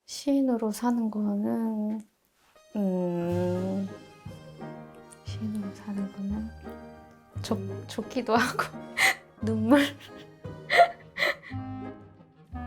시인으로 사는 거는 시인으로 사는 거는 좋기도 하고 눈물.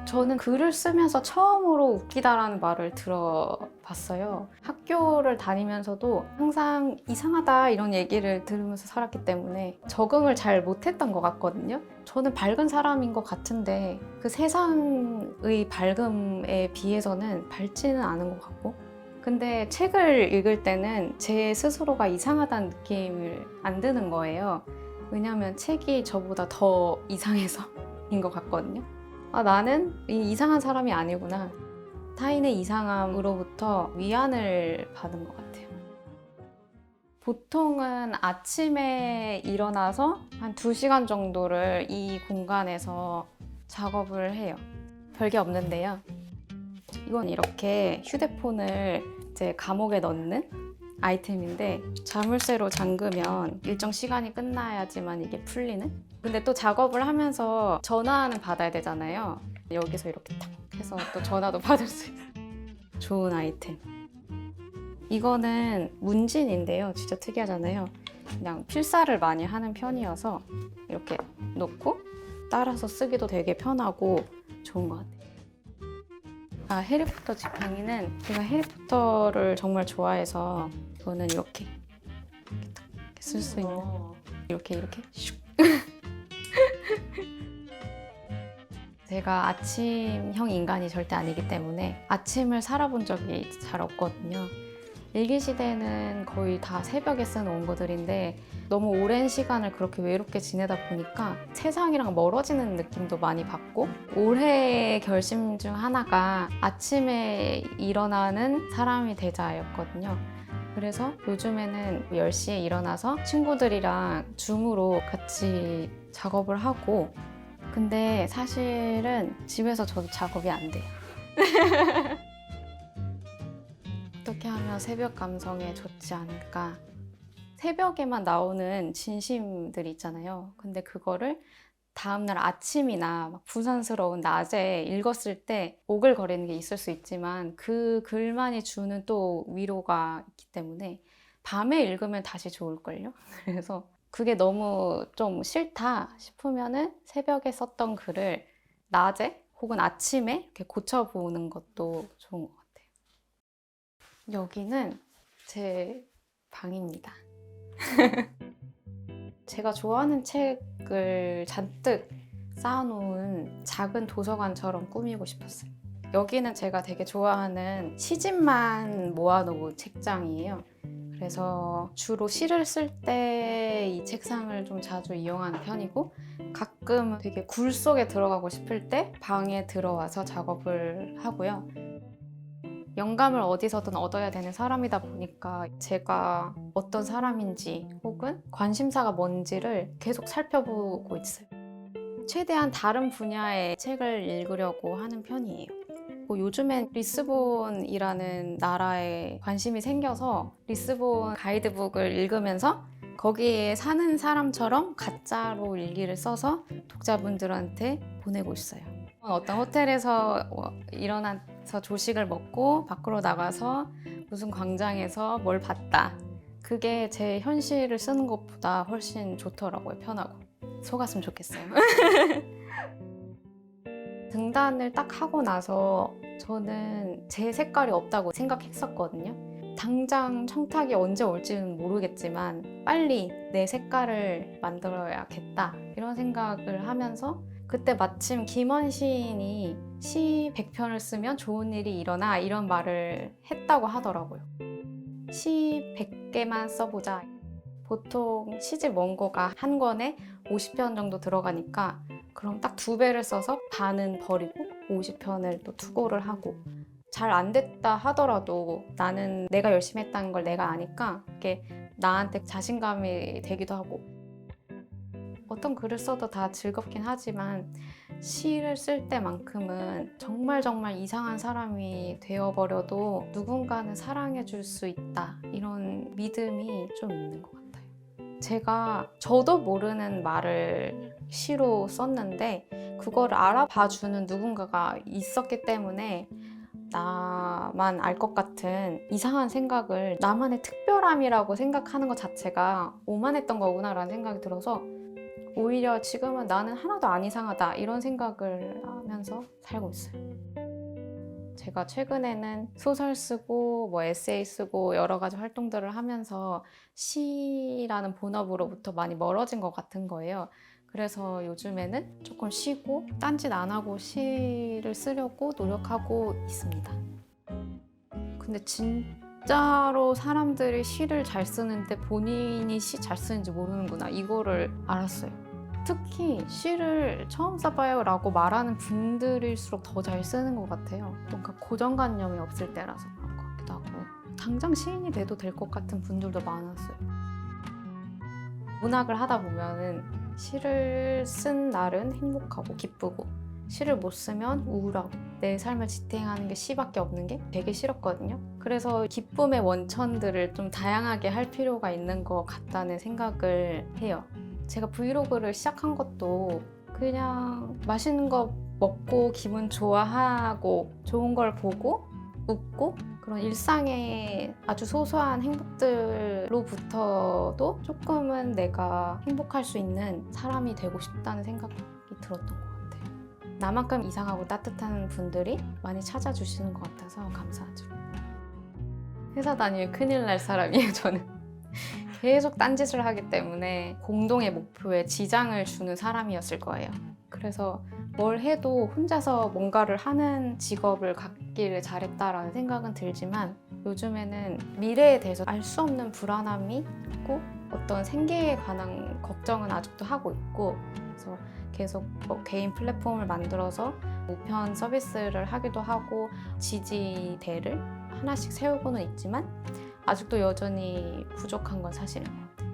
저는 글을 쓰면서 처음으로 웃기다라는 말을 들어봤어요. 학교를 다니면서도 항상 이상하다 이런 얘기를 들으면서 살았기 때문에 적응을 잘 못했던 것 같거든요. 저는 밝은 사람인 것 같은데 그 세상의 밝음에 비해서는 밝지는 않은 것 같고, 근데 책을 읽을 때는 제 스스로가 이상하다는 느낌을 안 드는 거예요. 왜냐하면 책이 저보다 더 이상해서인 것 같거든요. 아, 나는 이상한 사람이 아니구나. 타인의 이상함으로부터 위안을 받은 것 같아요. 보통은 아침에 일어나서 한 2시간 정도를 이 공간에서 작업을 해요. 별게 없는데요. 이건 이렇게 휴대폰을 이제 감옥에 넣는 아이템인데, 자물쇠로 잠그면 일정 시간이 끝나야지만 이게 풀리는? 근데 또 작업을 하면서 전화는 받아야 되잖아요. 여기서 이렇게 탁 해서 또 전화도 받을 수 있어요. 좋은 아이템. 이거는 문진인데요. 진짜 특이하잖아요. 그냥 필사를 많이 하는 편이어서 이렇게 놓고 따라서 쓰기도 되게 편하고 좋은 것 같아요. 아, 해리포터 지팡이는 제가 해리포터를 정말 좋아해서 이거는 이렇게 쓸 수 있는, 이렇게 슉. 제가 아침형 인간이 절대 아니기 때문에 아침을 살아본 적이 잘 없거든요. 일기시대는 거의 다 새벽에 쓰는 원고들인데 너무 오랜 시간을 그렇게 외롭게 지내다 보니까 세상이랑 멀어지는 느낌도 많이 받고, 올해의 결심 중 하나가 아침에 일어나는 사람이 되자였거든요. 그래서 요즘에는 10시에 일어나서 친구들이랑 줌으로 같이 작업을 하고, 근데 사실은 집에서 저도 작업이 안 돼요. 어떻게 하면 새벽 감성에 좋지 않을까? 새벽에만 나오는 진심들이 있잖아요. 근데 그거를 다음날 아침이나 막 부산스러운 낮에 읽었을 때 오글거리는 게 있을 수 있지만 그 글만이 주는 또 위로가 있기 때문에 밤에 읽으면 다시 좋을걸요? 그래서 그게 너무 좀 싫다 싶으면은 새벽에 썼던 글을 낮에 혹은 아침에 이렇게 고쳐보는 것도 좋은 것 같아요. 여기는 제 방입니다. 제가 좋아하는 책을 잔뜩 쌓아놓은 작은 도서관처럼 꾸미고 싶었어요. 여기는 제가 되게 좋아하는 시집만 모아놓은 책장이에요. 그래서 주로 시를 쓸 때 이 책상을 좀 자주 이용하는 편이고, 가끔 되게 굴 속에 들어가고 싶을 때 방에 들어와서 작업을 하고요. 영감을 어디서든 얻어야 되는 사람이다 보니까 제가 어떤 사람인지 혹은 관심사가 뭔지를 계속 살펴보고 있어요. 최대한 다른 분야의 책을 읽으려고 하는 편이에요. 요즘엔 리스본이라는 나라에 관심이 생겨서 리스본 가이드북을 읽으면서 거기에 사는 사람처럼 가짜로 일기를 써서 독자분들한테 보내고 있어요. 어떤 호텔에서 일어나서 조식을 먹고 밖으로 나가서 무슨 광장에서 뭘 봤다. 그게 제 현실을 쓰는 것보다 훨씬 좋더라고요. 편하고. 속았으면 좋겠어요. 등단을 딱 하고 나서 저는 제 색깔이 없다고 생각했었거든요. 당장 청탁이 언제 올지는 모르겠지만 빨리 내 색깔을 만들어야겠다 이런 생각을 하면서, 그때 마침 김원 시인이 시 100편을 쓰면 좋은 일이 일어나 이런 말을 했다고 하더라고요. 시 100개만 써보자. 보통 시집 원고가 한 권에 50편 정도 들어가니까 그럼 딱 2배를 써서 반은 버리고 50편을 또 투고를 하고, 잘 안 됐다 하더라도 나는 내가 열심히 했다는 걸 내가 아니까 그게 나한테 자신감이 되기도 하고, 어떤 글을 써도 다 즐겁긴 하지만 시를 쓸 때만큼은 정말 이상한 사람이 되어버려도 누군가는 사랑해 줄 수 있다 이런 믿음이 좀 있는 것 같아요. 제가 저도 모르는 말을 시로 썼는데 그거를 알아봐주는 누군가가 있었기 때문에 나만 알 것 같은 이상한 생각을 나만의 특별함이라고 생각하는 것 자체가 오만했던 거구나라는 생각이 들어서 오히려 지금은 나는 하나도 안 이상하다 이런 생각을 하면서 살고 있어요. 제가 최근에는 소설 쓰고 뭐 에세이 쓰고 여러 가지 활동들을 하면서 시라는 본업으로부터 많이 멀어진 것 같은 거예요. 그래서 요즘에는 조금 쉬고 딴짓 안 하고 시를 쓰려고 노력하고 있습니다. 근데 진짜로 사람들이 시를 잘 쓰는데 본인이 시 잘 쓰는지 모르는구나 이거를 알았어요. 특히 시를 처음 써봐요 라고 말하는 분들일수록 더 잘 쓰는 것 같아요. 뭔가 고정관념이 없을 때라서 그런 것 같기도 하고 당장 시인이 돼도 될 것 같은 분들도 많았어요. 문학을 하다 보면은 시를 쓴 날은 행복하고 기쁘고 시를 못 쓰면 우울하고 내 삶을 지탱하는 게 시밖에 없는 게 되게 싫었거든요. 그래서 기쁨의 원천들을 좀 다양하게 할 필요가 있는 것 같다는 생각을 해요. 제가 브이로그를 시작한 것도 그냥 맛있는 거 먹고 기분 좋아하고 좋은 걸 보고 웃고 그런 일상의 아주 소소한 행복들로부터도 조금은 내가 행복할 수 있는 사람이 되고 싶다는 생각이 들었던 것 같아요. 나만큼 이상하고 따뜻한 분들이 많이 찾아주시는 것 같아서 감사하죠. 회사 다니면 큰일 날 사람이에요, 저는. 계속 딴짓을 하기 때문에 공동의 목표에 지장을 주는 사람이었을 거예요. 그래서 뭘 해도 혼자서 뭔가를 하는 직업을 갖기를 잘했다라는 생각은 들지만 요즘에는 미래에 대해서 알 수 없는 불안함이 있고 어떤 생계에 관한 걱정은 아직도 하고 있고 그래서 계속 개인 플랫폼을 만들어서 우편 서비스를 하기도 하고 지지대를 하나씩 세우고는 있지만 아직도 여전히 부족한 건 사실인 것 같아요.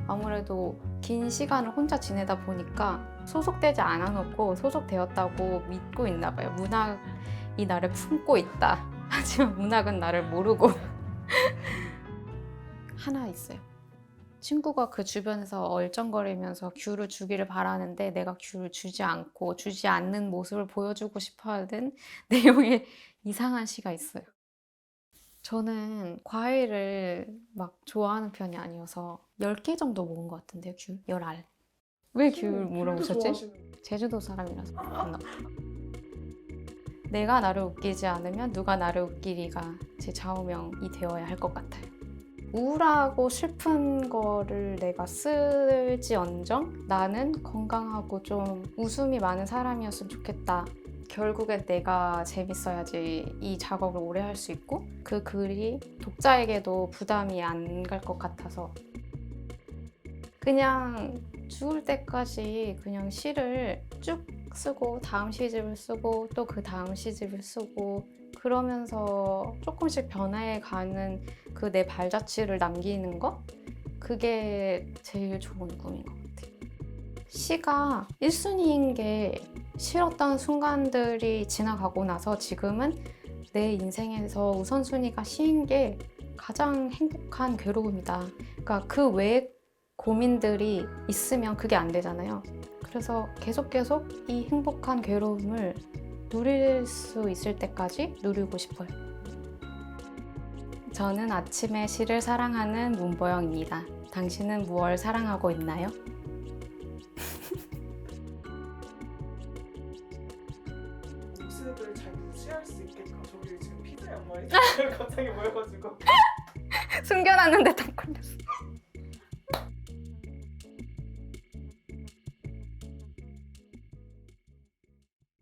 아무래도 긴 시간을 혼자 지내다 보니까 소속되지 않아놓고 소속되었다고 믿고 있나 봐요. 문학이 나를 품고 있다. 하지만 문학은 나를 모르고 하나 있어요. 친구가 그 주변에서 얼쩡거리면서 귤을 주기를 바라는데 내가 귤을 주지 않고 주지 않는 모습을 보여주고 싶어하는 내용의 이상한 시가 있어요. 저는 과일을 막 좋아하는 편이 아니어서 10개 정도 먹은 것 같은데요, 귤? 10알. 왜 귤 물어보셨지? 제주도 사람이라서 그런가 보다. 내가 나를 웃기지 않으면 누가 나를 웃기리가 제 좌우명이 되어야 할 것 같아요. 우울하고 슬픈 거를 내가 쓸지언정 나는 건강하고 좀 웃음이 많은 사람이었으면 좋겠다. 결국엔 내가 재밌어야지 이 작업을 오래 할 수 있고 그 글이 독자에게도 부담이 안 갈 것 같아서 그냥 죽을 때까지 그냥 시를 쭉 쓰고 다음 시집을 쓰고 또 그 다음 시집을 쓰고 그러면서 조금씩 변해가는 그 내 발자취를 남기는 거? 그게 제일 좋은 꿈인 것 같아요. 시가 1순위인 게 싫었던 순간들이 지나가고 나서 지금은 내 인생에서 우선순위가 시인 게 가장 행복한 괴로움이다. 그러니까 그 외에 고민들이 있으면 그게 안 되잖아요. 그래서 계속 이 행복한 괴로움을 누릴 수 있을 때까지 누리고 싶어요. 저는 아침에 시를 사랑하는 문보영입니다. 당신은 무엇을 사랑하고 있나요? 모습을 잘 무시할 수 있게끔 저기 지금 피자 양말이 갑자기 모여가지고 숨겨놨는데 다